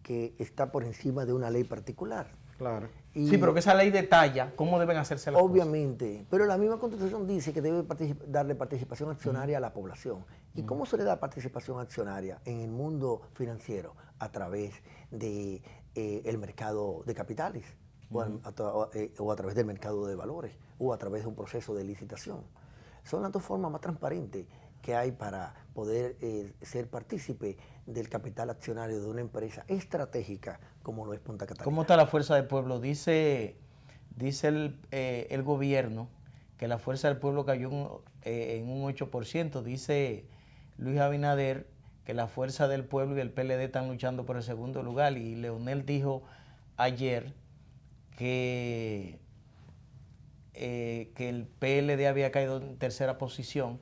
que está por encima de una ley particular. Claro. Sí, pero que esa ley detalla cómo deben hacerse las obviamente, cosas. Pero la misma Constitución dice que debe darle participación accionaria a la población. ¿Y cómo se le da participación accionaria en el mundo financiero? A través de el mercado de capitales, o a través del mercado de valores, o a través de un proceso de licitación. Son las dos formas más transparentes que hay para poder ser partícipe del capital accionario de una empresa estratégica como lo es Punta Catalina. ¿Cómo está la fuerza del pueblo? Dice el gobierno que la fuerza del pueblo cayó en un 8%. Dice Luis Abinader que la fuerza del pueblo y el PLD están luchando por el segundo lugar. Y Leonel dijo ayer que el PLD había caído en tercera posición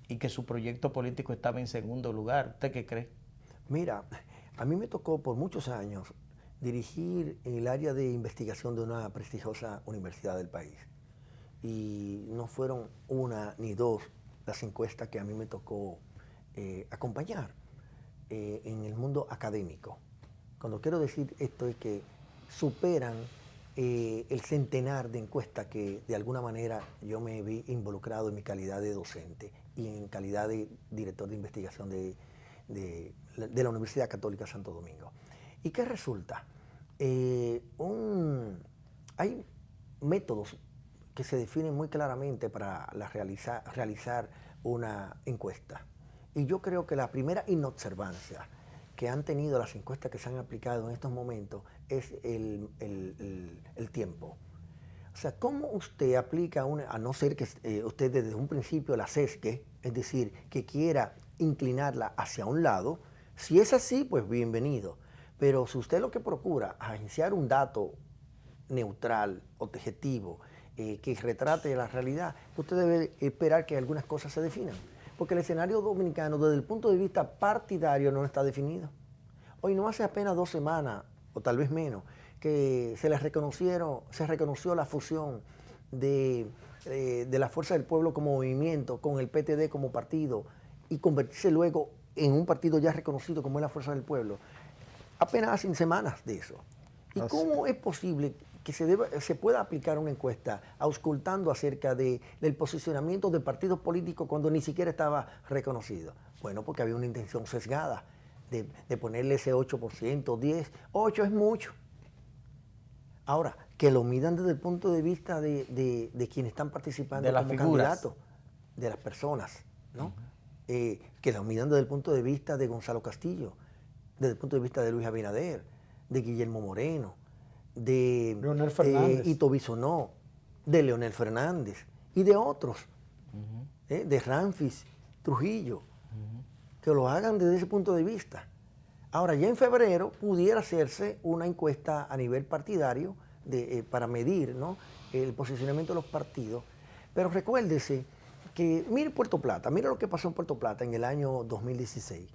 y que su proyecto político estaba en segundo lugar. ¿Usted qué cree? Mira, a mí me tocó por muchos años dirigir el área de investigación de una prestigiosa universidad del país. Y no fueron una ni dos las encuestas que a mí me tocó acompañar en el mundo académico. Cuando quiero decir esto es que superan el centenar de encuestas que de alguna manera yo me vi involucrado en mi calidad de docente y en calidad de director de investigación de la Universidad Católica Santo Domingo. ¿Y qué resulta? Hay métodos que se definen muy claramente para realizar una encuesta. Y yo creo que la primera inobservancia que han tenido las encuestas que se han aplicado en estos momentos es el tiempo. O sea, ¿cómo usted aplica a no ser que usted desde un principio la sesgue, es decir, que quiera inclinarla hacia un lado? Si es así, pues bienvenido. Pero si usted lo que procura es agenciar un dato neutral, objetivo, que retrate la realidad, usted debe esperar que algunas cosas se definan. Porque el escenario dominicano, desde el punto de vista partidario, no está definido. Hoy no hace apenas 2 semanas, o tal vez menos, que se reconoció la fusión de la Fuerza del Pueblo como movimiento con el PTD como partido y convertirse luego en un partido ya reconocido como es la Fuerza del Pueblo. Apenas hacen semanas de eso. ¿Y cómo es posible que se pueda aplicar una encuesta auscultando acerca del posicionamiento de partidos políticos cuando ni siquiera estaba reconocido? Bueno, porque había una intención sesgada de ponerle ese 8%, 10, 8 es mucho. Ahora, que lo midan desde el punto de vista de quienes están participando como candidatos, de las personas, ¿no? Que lo midan desde el punto de vista de Gonzalo Castillo, desde el punto de vista de Luis Abinader, de Guillermo Moreno, de Leonel Fernández, Ito Bisonó, de Leonel Fernández y de otros, de Ramfis Trujillo, que lo hagan desde ese punto de vista. Ahora, ya en febrero pudiera hacerse una encuesta a nivel partidario para medir, ¿no?, el posicionamiento de los partidos. Pero recuérdese que, mire Puerto Plata, mire lo que pasó en Puerto Plata en el año 2016.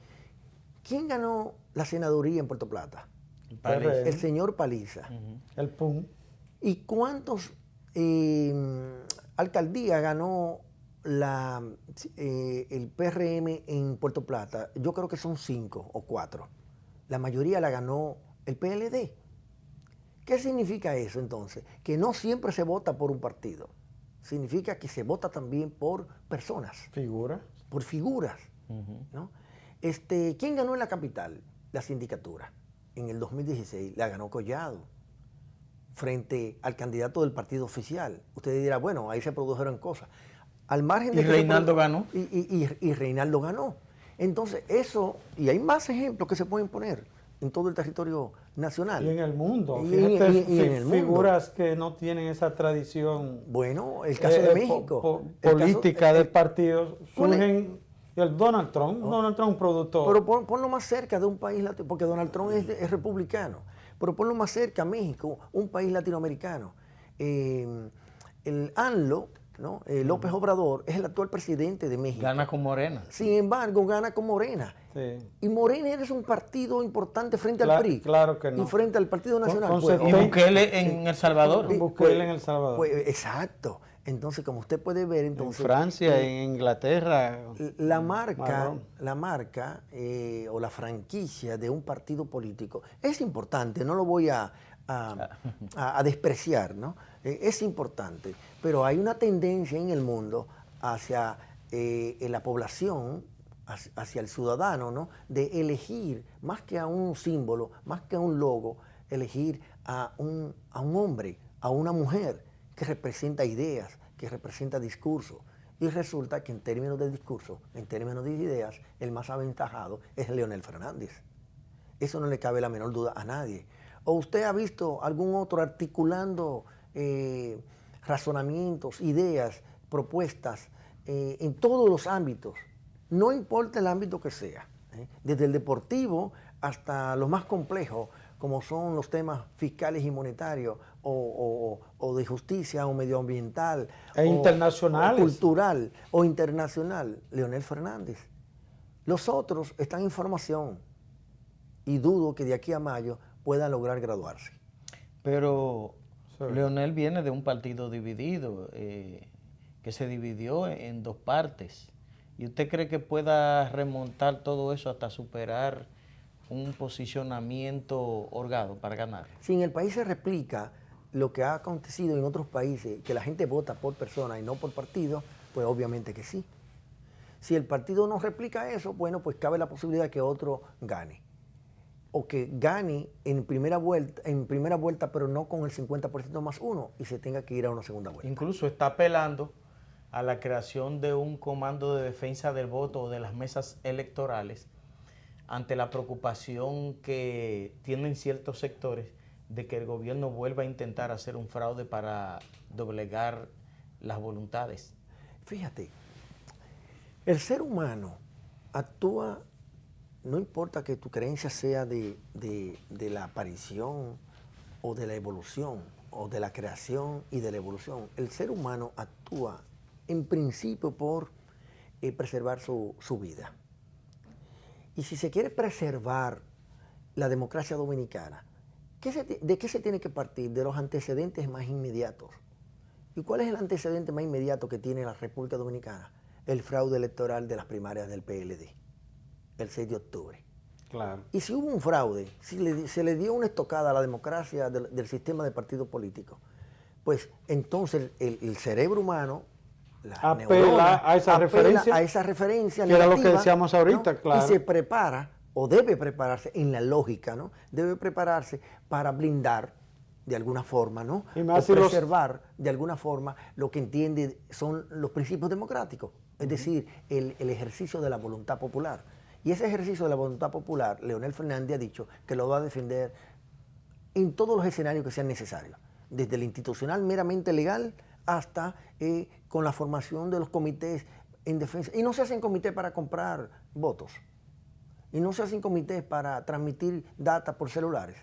¿Quién ganó la senaduría en Puerto Plata? Paliza. El señor Paliza. El PUM. ¿Y cuántos alcaldías ganó el PRM en Puerto Plata? Yo creo que son 5 o 4. La mayoría la ganó el PLD. ¿Qué significa eso entonces? Que no siempre se vota por un partido. Significa que se vota también por personas. Figura. Por figuras. ¿No? ¿Quién ganó en la capital? La sindicatura. En el 2016 la ganó Collado frente al candidato del partido oficial. Usted dirá, bueno, ahí se produjeron cosas. Al margen de ¿Y Reinaldo ganó? Y Reinaldo ganó. Entonces, eso, y hay más ejemplos que se pueden poner en todo el territorio nacional. Y en el mundo. Y Fíjate, en el mundo. Figuras que no tienen esa tradición. Bueno, el caso de México. Política de partidos surgen. Y el Donald Trump, Donald Trump productor. Pero ponlo más cerca de un país latino, porque Donald Trump es republicano. Pero ponlo más cerca a México, un país latinoamericano. El ANLO, ¿no?, López Obrador, es el actual presidente de México. Gana con Morena. Sin embargo, gana con Morena. Sí. Y Morena es un partido importante frente al PRI. Claro que no. Y frente al Partido Nacional. Y Bukele en El Salvador. Bukele en El Salvador. Exacto. Entonces, como usted puede ver, entonces, en Francia, en Inglaterra. la marca o la franquicia de un partido político es importante, no lo voy a despreciar, ¿no? Es importante, pero hay una tendencia en el mundo hacia la población, hacia el ciudadano, ¿no?, de elegir, más que a un símbolo, más que a un logo, elegir a un hombre, a una mujer que representa ideas, que representa discursos. Y resulta que en términos de discurso, en términos de ideas, el más aventajado es Leonel Fernández. Eso no le cabe la menor duda a nadie. ¿O usted ha visto algún otro articulando razonamientos, ideas, propuestas en todos los ámbitos? No importa el ámbito que sea, desde el deportivo hasta lo más complejo, como son los temas fiscales y monetarios, o de justicia, o medioambiental, internacionales, o cultural, o internacional, Leonel Fernández. Los otros están en formación y dudo que de aquí a mayo puedan lograr graduarse. Pero Leonel viene de un partido dividido, que se dividió en 2 partes. ¿Y usted cree que pueda remontar todo eso hasta superar un posicionamiento holgado para ganar? Si en el país se replica lo que ha acontecido en otros países, que la gente vota por persona y no por partido, pues obviamente que sí. Si el partido no replica eso, bueno, pues cabe la posibilidad que otro gane. O que gane en primera vuelta, pero no con el 50% más 1 y se tenga que ir a una segunda vuelta. Incluso está apelando a la creación de un comando de defensa del voto o de las mesas electorales ante la preocupación que tienen ciertos sectores de que el gobierno vuelva a intentar hacer un fraude para doblegar las voluntades. Fíjate, el ser humano actúa, no importa que tu creencia sea de la aparición o de la evolución, o de la creación y de la evolución, el ser humano actúa en principio por preservar su vida. Y si se quiere preservar la democracia dominicana, ¿de qué se tiene que partir? De los antecedentes más inmediatos. ¿Y cuál es el antecedente más inmediato que tiene la República Dominicana? El fraude electoral de las primarias del PLD, el 6 de octubre. Claro. Y si hubo un fraude, si se le dio una estocada a la democracia del sistema de partidos políticos, pues entonces el cerebro humano, apela a esa referencia que era lo que negativa, decíamos ahorita, ¿no? claro. Y se prepara, o debe prepararse en la lógica, ¿no? Debe prepararse para blindar de alguna forma, ¿no? Y o preservar de alguna forma lo que entiende son los principios democráticos, es decir, el ejercicio de la voluntad popular. Y ese ejercicio de la voluntad popular, Leonel Fernández ha dicho que lo va a defender en todos los escenarios que sean necesarios, desde el institucional meramente legal hasta con la formación de los comités en defensa. Y no se hacen comités para comprar votos, y no se hacen comités para transmitir data por celulares,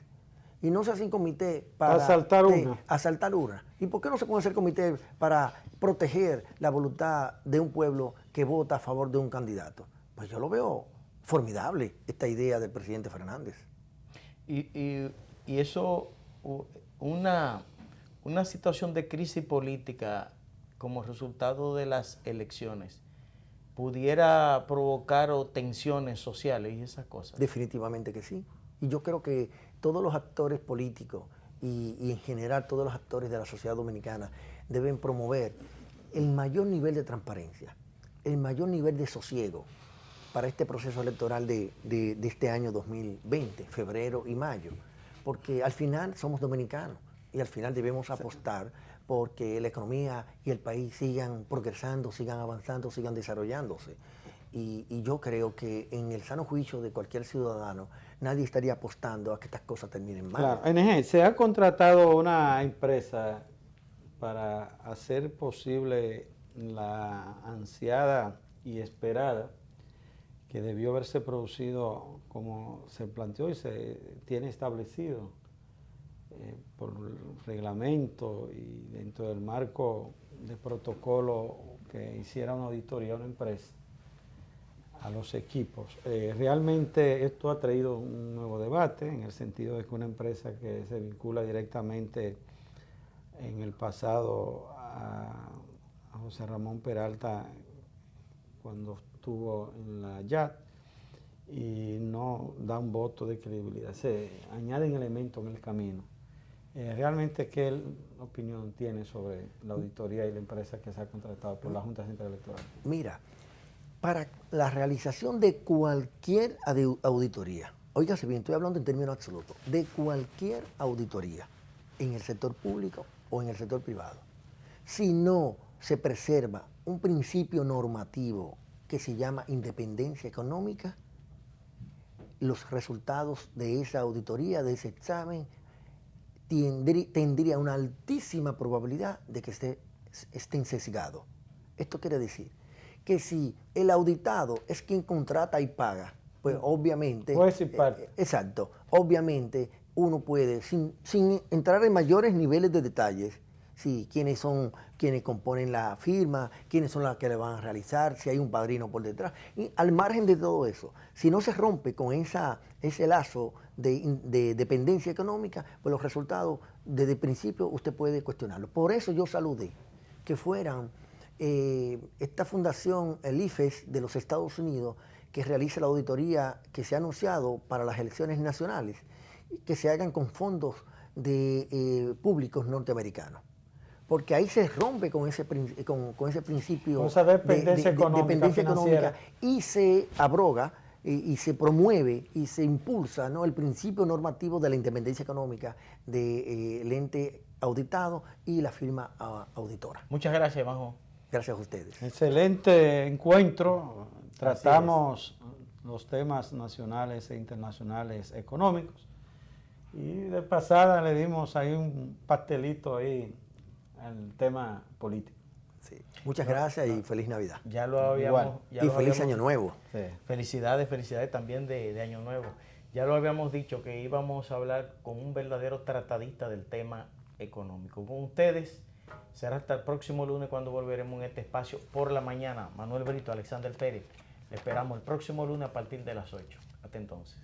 Y no se hacen comités para asaltar urnas. asaltar urnas. ¿Y por qué no se puede hacer comité para proteger la voluntad de un pueblo que vota a favor de un candidato? Pues yo lo veo formidable, esta idea del presidente Fernández. Y eso, una situación de crisis política como resultado de las elecciones, ¿pudiera provocar tensiones sociales y esas cosas? Definitivamente que sí. Y yo creo que todos los actores políticos y en general todos los actores de la sociedad dominicana deben promover el mayor nivel de transparencia, el mayor nivel de sosiego para este proceso electoral de este año 2020, febrero y mayo. Porque al final somos dominicanos y al final debemos apostar porque la economía y el país sigan progresando, sigan avanzando, sigan desarrollándose. Y yo creo que en el sano juicio de cualquier ciudadano, nadie estaría apostando a que estas cosas terminen mal. Claro, NG, se ha contratado una empresa para hacer posible la ansiada y esperada que debió haberse producido como se planteó y se tiene establecido por el reglamento y dentro del marco de protocolo que hiciera una auditoría a una empresa, a los equipos. Realmente esto ha traído un nuevo debate en el sentido de que una empresa que se vincula directamente en el pasado a José Ramón Peralta cuando estuvo en la YAT y no da un voto de credibilidad, se añaden elementos en el camino. Realmente, ¿qué opinión tiene sobre la auditoría y la empresa que se ha contratado por la Junta Central Electoral? Mira, para la realización de cualquier auditoría, óigase bien, estoy hablando en términos absolutos, de cualquier auditoría, en el sector público o en el sector privado, si no se preserva un principio normativo que se llama independencia económica, los resultados de esa auditoría, de ese examen, tendría una altísima probabilidad de que estén sesgados. Esto quiere decir que si el auditado es quien contrata y paga, pues obviamente... Juez y parte. Exacto. Obviamente uno puede, sin entrar en mayores niveles de detalles, sí, quiénes son quienes componen la firma, quiénes son las que le van a realizar, si hay un padrino por detrás. Y al margen de todo eso, si no se rompe con ese lazo de dependencia económica, pues los resultados desde el principio usted puede cuestionarlos. Por eso yo saludé que fueran esta fundación, el IFES de los Estados Unidos, que realiza la auditoría que se ha anunciado para las elecciones nacionales, que se hagan con fondos públicos norteamericanos. Porque ahí se rompe con ese principio de dependencia económica y se abroga y se promueve y se impulsa, ¿no?, el principio normativo de la independencia económica del ente auditado y la firma auditora. Muchas gracias, Majo. Gracias a ustedes. Excelente encuentro. Tratamos los temas nacionales e internacionales económicos y de pasada le dimos ahí un pastelito ahí al tema político. Sí. Muchas gracias y feliz Navidad. Ya lo habíamos... y feliz Año Nuevo. Sí. Felicidades también de Año Nuevo. Ya lo habíamos dicho que íbamos a hablar con un verdadero tratadista del tema económico. Con ustedes será hasta el próximo lunes cuando volveremos en este espacio por la mañana. Manuel Brito, Alexander Pérez. Le esperamos el próximo lunes a partir de las 8. Hasta entonces.